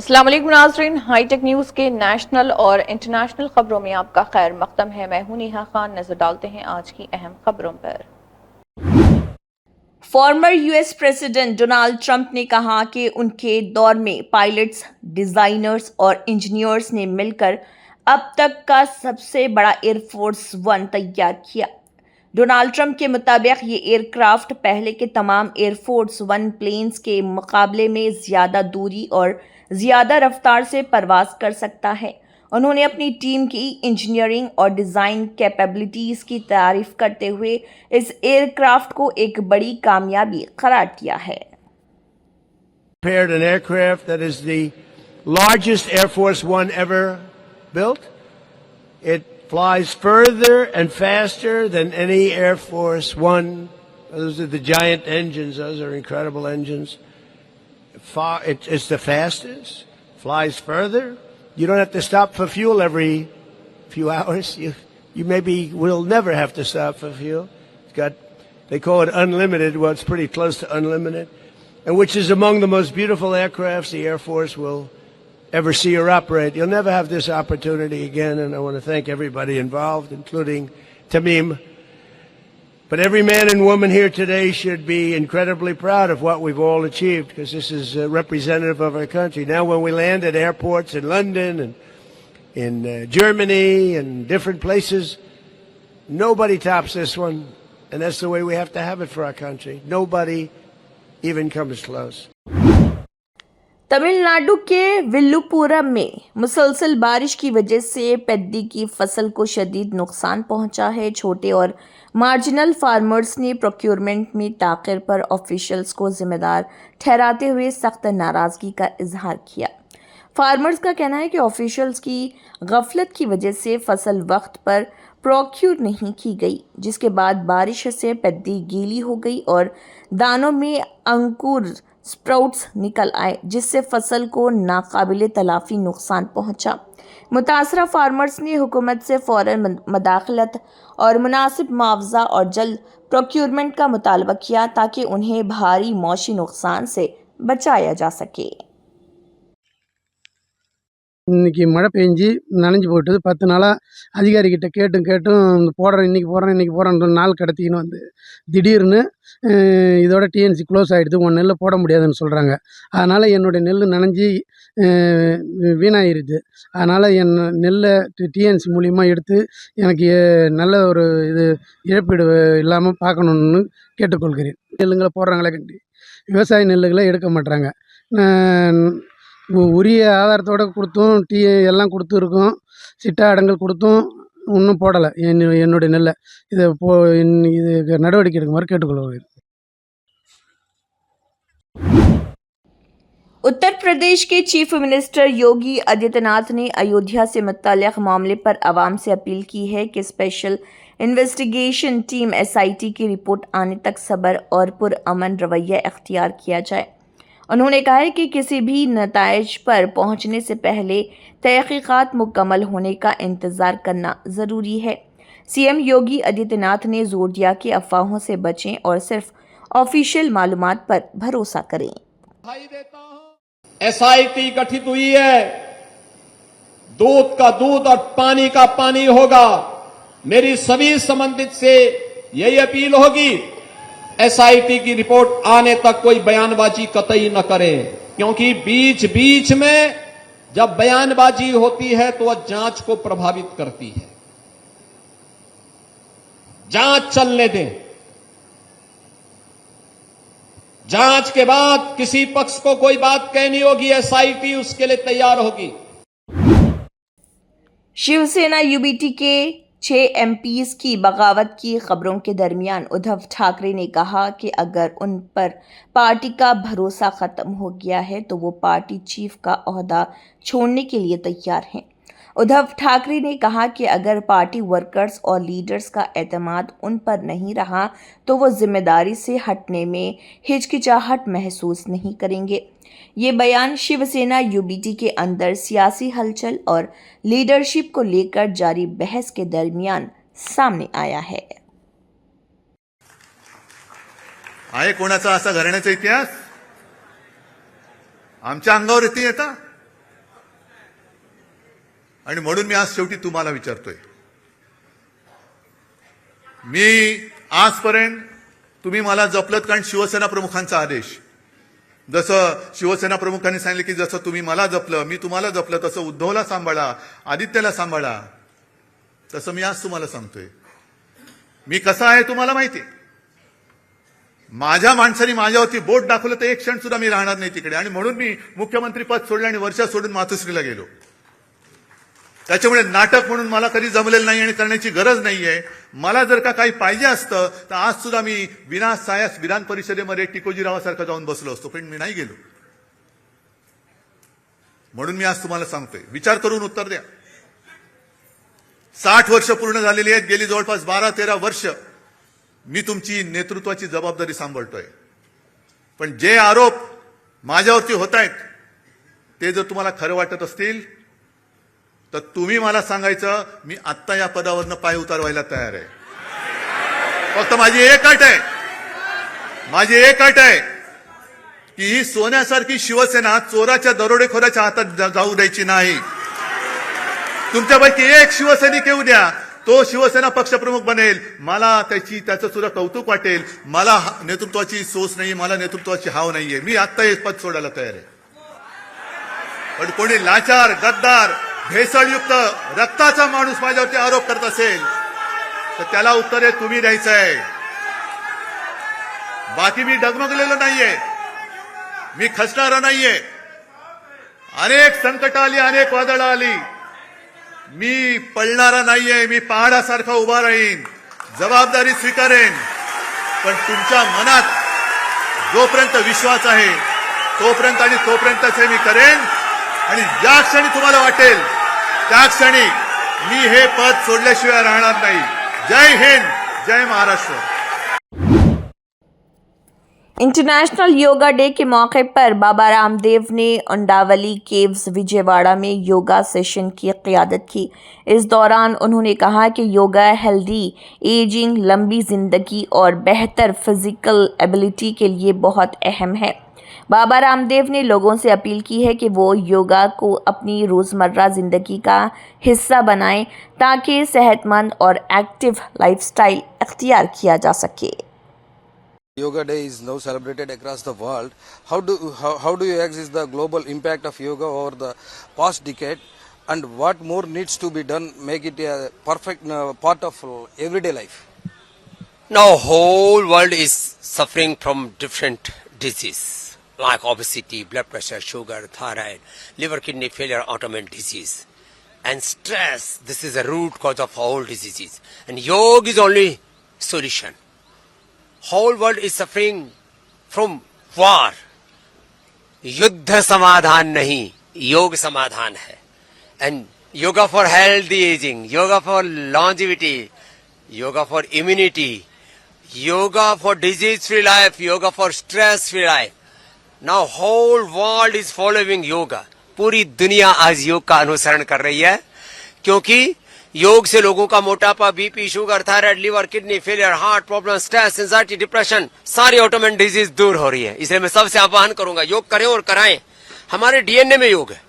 अस्सलाम वालेकुम नाज़रीन, हाईटेक न्यूज़ के नेशनल और इंटरनेशनल खबरों में आपका खैर मकदम है। मैं हूं नेहा खान। नजर डालते हैं आज की अहम खबरों पर। Former US president Donald Trump ने कहा कि उनके दौर में पायलट्स, डिजाइनर्स और इंजीनियर्स ने मिलकर अब तक का सबसे बड़ा एयरफोर्स वन तैयार किया। डोनाल्ड ट्रंप के मुताबिक ये एयरक्राफ्ट पहले के तमाम एयरफोर्स वन प्लेन्स के मुकाबले में ज़्यादा दूरी और ज़्यादा रफ्तार से परवाज कर सकता है। उन्होंने अपनी टीम की इंजीनियरिंग और डिज़ाइन कैपेबिलिटीज़ की तारीफ करते हुए इस एयरक्राफ्ट को एक बड़ी कामयाबी करार दिया है। Prepared an aircraft that is the largest Air Force One ever built. It flies further and faster than any Air Force One. Those are the giant engines. Those are incredible engines. It's the fastest. Flies further. You don't have to stop for fuel every few hours. You maybe will never have to stop for fuel. It's got, they call it unlimited. Well, it's pretty close to unlimited, and which is among the most beautiful aircrafts the Air Force will ever see or operate. You'll never have this opportunity again, and I want to thank everybody involved, including Tamim. But every man and woman here today should be incredibly proud of what we've all achieved, because this is representative of our country. Now, when we land at airports in London and in Germany and different places, nobody tops this one, and that's the way we have to have it for our country. Nobody even comes close. Tamil Nadu के विल्लुपुरम में मुसलसल बारिश की वजह से पेद्दी की फसल को शदीद नुकसान पहुंचा है। छोटे और मार्जिनल फार्मर्स ने प्रोक्योरमेंट में ताख़िर पर ऑफिशियल्स को जिम्मेदार ठहराते हुए सख्त नाराज़गी का इजहार किया। फार्मर्स का कहना है कि ऑफिशियल्स की गफलत की वजह से फसल वक्त पर प्रोक्योर नहीं की गई, जिसके बाद बारिश से पेद्दी गीली हो गई और दानों में अंकुर स्प्राउट्स निकल आए, जिससे फसल को नाकाबिले तलाफी नुकसान पहुंचा। मुतासरा फार्मर्स ने हुकूमत से फौरन मदाखलत और मुनासिब मुआवजा और जल्द प्रोक्योरमेंट का मुतालबा किया ताकि उन्हें भारी मौशी नुकसान से बचाया जा सके। இன்னைக்கு மழை பெஞ்சு நனைஞ்சு போயிட்டுது. 10 நாளாக அதிகாரிகிட்ட கேட்டும் போடுறேன் இன்றைக்கி போடுறேன்ற நாள் கடத்திக்கின்னு வந்து திடீர்னு இதோட டிஎன்சி க்ளோஸ் ஆகிடுது, உன் நெல்லை போட முடியாதுன்னு சொல்கிறாங்க. அதனால் என்னுடைய நெல் நனைஞ்சி வீணாகிருது. அதனால் என் நெல்லை டிஎன்சி மூலிமா எடுத்து எனக்கு நல்ல ஒரு இழப்பீடு இல்லாமல் பார்க்கணுன்னு கேட்டுக்கொள்கிறேன். நெல்லுங்களை போடுறாங்களே கண்டி விவசாய நெல்லுகளை எடுக்க மாட்றாங்க. உரிய ஆதாரத்தோடு கொடுத்தும் எல்லாம் கொடுத்துருக்கோம், சிட்டா அடங்கல் கொடுத்தும் இன்னும் போடலை என்னுடைய நெல்லை. இது நடவடிக்கை எடுக்குமாறு கேட்டுக்கொள்கிறேன். उत्तर प्रदेश के चीफ मिनिस्टर योगी आदित्यनाथ ने अयोध्या से मुत्तल्लिक़ मामले पर आवाम से अपील की है कि स्पेशल इन्वेस्टिगेशन टीम एसआईटी की रिपोर्ट आने तक सब्र और पुरअमन रवैया इख्तियार किया जाए। उन्होंने कहा है कि किसी भी नताइज पर पहुंचने से पहले तहकीकात मुकम्मल होने का इंतज़ार करना ज़रूरी है। सीएम योगी आदित्यनाथ ने जोर दिया कि अफवाहों से बचें और सिर्फ ऑफिशियल मालूमात पर भरोसा करें। एसआईटी गठित हुई है, दूध का दूध और पानी का पानी होगा। मेरी सभी संबंधित से यही अपील होगी, एसआईटी की रिपोर्ट आने तक कोई बयानबाजी कतई न करें, क्योंकि बीच बीच में जब बयानबाजी होती है तो वह जांच को प्रभावित करती है। जांच चलने दें, जांच के बाद किसी पक्ष को कोई बात कहनी होगी, एसआईटी उसके लिए तैयार होगी। शिवसेना यूबीटी के 6 एमपीज की बगावत की खबरों के दरमियान उद्धव ठाकरे ने कहा कि अगर उन पर पार्टी का भरोसा खत्म हो गया है तो वो पार्टी चीफ का ओहदा छोड़ने के लिए तैयार हैं। उद्धव ठाकरे ने कहा कि अगर पार्टी वर्कर्स और लीडर्स का एतमाद उन पर नहीं रहा तो वो जिम्मेदारी से हटने में हिचकिचाहट महसूस नहीं करेंगे। ये बयान शिवसेना यूबीटी के अंदर सियासी हलचल और लीडरशिप को लेकर जारी बहस के दरमियान सामने आया है। आहे कोणाचा असा घराण्याचा इतिहास? आमच्या अंगावर येते येता आणि म्हणून मी आज शेवटी तुम्हाला विचारतोय, मी आजपर्यंत तुम्ही मला जपलत कारण शिवसेना प्रमुखांचा आदेश, जसं शिवसेना प्रमुखांनी सांगितलं की जसं तुम्ही मला जपलं मी तुम्हाला जपलं, तसं उद्धवला सांभाळा, आदित्यला सांभाळा, तसं मी आज तुम्हाला सांगतोय. मी कसा आहे तुम्हाला माहिती. माझ्या माणसाने माझ्यावरती बोट दाखवलं तर एक क्षण सुद्धा मी राहणार नाही तिकडे. आणि म्हणून मी मुख्यमंत्री पद सोडलं आणि वर्षा सोडून मातोश्रीला गेलो. त्याच्यामुळे नाटक म्हणून मला कधी जमलेलं नाही आणि करण्याची गरज नाहीये. मला जर का काही पाहिजे असतं तर आज सुद्धा मी विना सायास विधान परिषदेमध्ये टिकोजीरावासारखं जाऊन बसलो असतो, पण मी नाही गेलो. म्हणून मी आज तुम्हाला सांगतोय, विचार करून उत्तर द्या. 60 वर्ष पूर्ण झालेली आहेत. गेली जवळपास 12-13 वर्ष मी तुमची नेतृत्वाची जबाबदारी सांभाळतोय. पण जे आरोप माझ्यावरती होत आहेत ते जर तुम्हाला खरं वाटत असतील तर तुम्ही मला सांगायचं, मी आत्ता या पदावरनं पाय उतारवायला तयार आहे. फक्त माझी एक अट आहे की ही सोन्यासारखी शिवसेना चोराच्या दरोडेखोराच्या हातात जाऊ द्यायची नाही. तुमच्यापैकी एक शिवसैनिक येऊ द्या, तो शिवसेना पक्षप्रमुख बनेल, मला त्याचं सुद्धा कौतुक वाटेल. मला नेतृत्वाची सोच नाही, मला नेतृत्वाची हाव नाहीये. मी आत्ता हे पद सोडायला तयार आहे. पण कोणी लाचार, गद्दार, भेसळयुक्त रक्ताचा माणूस माझ्यावरती आरोप करत असेल तर त्याला उत्तर हे तुम्ही द्यायचं आहे. बाकी मी डगमगलेलो नाहीये, मी खचणारा नाहीये. अनेक संकट आली, अनेक वादळं आली, मी पळणारा नाहीये. मी पहाडासारखा उभा राहीन, जबाबदारी स्वीकारेन. पण तुमच्या मनात जोपर्यंत विश्वास आहे तोपर्यंतच हे मी करेन. आणि ज्या क्षणी तुम्हाला वाटेल त्या क्षणी मी हे पद सोडल्याशिवाय राहणार नाही. जय हिंद, जय महाराष्ट्र. इंटरनेशनल योगा डे के मौके पर बाबा रामदेव ने अंडावली केव्स विजयवाड़ा में योगा सेशन की क़ियादत की. इस दौरान उन्होंने कहा कि योगा हेल्दी एजिंग, लंबी ज़िंदगी और बेहतर फिजिकल एबिलिटी के लिए बहुत अहम है. बाबा रामदेव ने लोगों से अपील की है कि वो योगा को अपनी रोज़मर्रा ज़िंदगी का हिस्सा बनाएं ताकि सेहतमंद और एक्टिव लाइफस्टाइल अख्तियार किया जा सके. Yoga Day is now celebrated across the world. How do you assess the global impact of yoga over the past decade, and what more needs to be done make it a perfect part of everyday life? Now whole world is suffering from different diseases like obesity, blood pressure, sugar, thyroid, liver kidney failure, autoimmune disease, and stress. This is the root cause of all diseases, and yoga is only solution. Whole world is suffering from war. युद्ध समाधान नहीं, योग समाधान है. And yoga for healthy aging, yoga for longevity, yoga for immunity, yoga for disease-free life, yoga for stress-free life. Now whole world is following yoga. पूरी दुनिया आज योग का अनुसरण कर रही है, क्योंकि योग से लोगों का मोटापा, BP, sugar, thyroid, liver, kidney failure, heart problem, stress, anxiety, depression, सारी ऑटोमेन डिजीज दूर हो रही है. इसलिए मैं सबसे आह्वान करूंगा, योग करें और कराएं. हमारे डीएनए में योग है.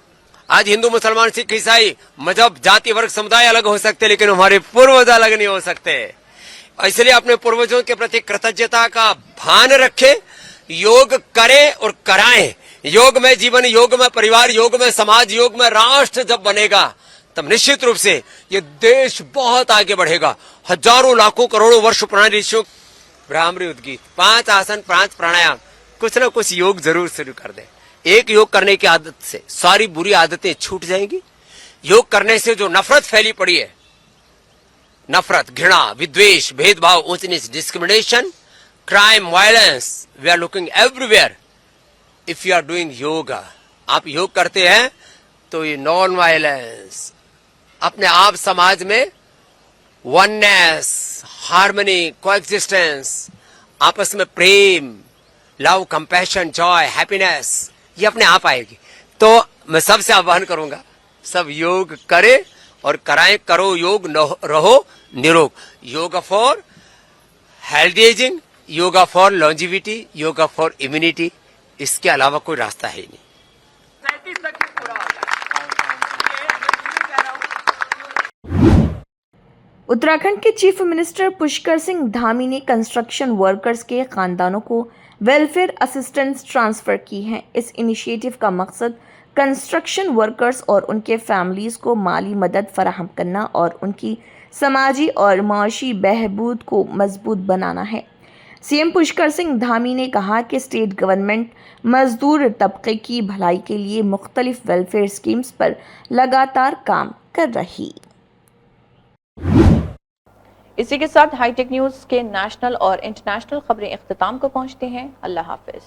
आज हिंदू, मुसलमान, सिख, ईसाई, मजहब, जाति, वर्ग, समुदाय अलग हो सकते, लेकिन हमारे पूर्वज अलग नहीं हो सकते. इसलिए अपने पूर्वजों के प्रति कृतज्ञता का भान रखें, योग करें और कराएं. योग में जीवन, योग में परिवार, योग में समाज, योग में राष्ट्र जब बनेगा तब निश्चित रूप से ये देश बहुत आगे बढ़ेगा. हजारों लाखों करोड़ों वर्ष पुराने ऋषियों ब्राह्मणी उद्गीत, 5 आसन, 5 प्राणायाम, कुछ ना कुछ योग जरूर शुरू कर दे. एक योग करने की आदत से सारी बुरी आदतें छूट जाएंगी. योग करने से जो नफरत फैली पड़ी है, नफरत, घृणा, विद्वेष, भेदभाव, ऊंच नीच, discrimination, crime, violence, we are looking everywhere. If you are doing yoga, आप योग करते हैं तो ये नॉन वायलेंस, अपने आप समाज में वननेस, हार्मनी, कोएग्जिस्टेंस, आपस में प्रेम, लव, कंपैशन, जॉय, हैप्पीनेस, ये अपने आप आएगी. तो मैं सबसे आह्वान करूंगा, सब योग करें और कराएं. करो योग, रहो निरोग. Yoga for healthy ageing, yoga for longevity, yoga for immunity. इसके अलावा कोई रास्ता है नहीं. उत्तराखंड के चीफ मिनिस्टर पुष्कर सिंह धामी ने कंस्ट्रक्शन वर्कर्स के खानदानों को वेलफेयर असिस्टेंस ट्रांसफर की है। इस इनिशिएटिव का मकसद कंस्ट्रक्शन वर्कर्स और उनके फैमिलीज को माली मदद फराहम करना और उनकी समाजी और माशी बहबूद को मजबूत बनाना है। सीएम पुष्कर सिंह धामी ने कहा कि स्टेट गवर्नमेंट मजदूर तबके की भलाई के लिए मुख्तलिफ वेलफेयर स्कीम्स पर लगातार काम कर रही। इसी के साथ हाईटेक न्यूज़ के नेशनल और इंटरनेशनल खबरें इख्तिताम को पहुंचते हैं। अल्लाह हाफिज।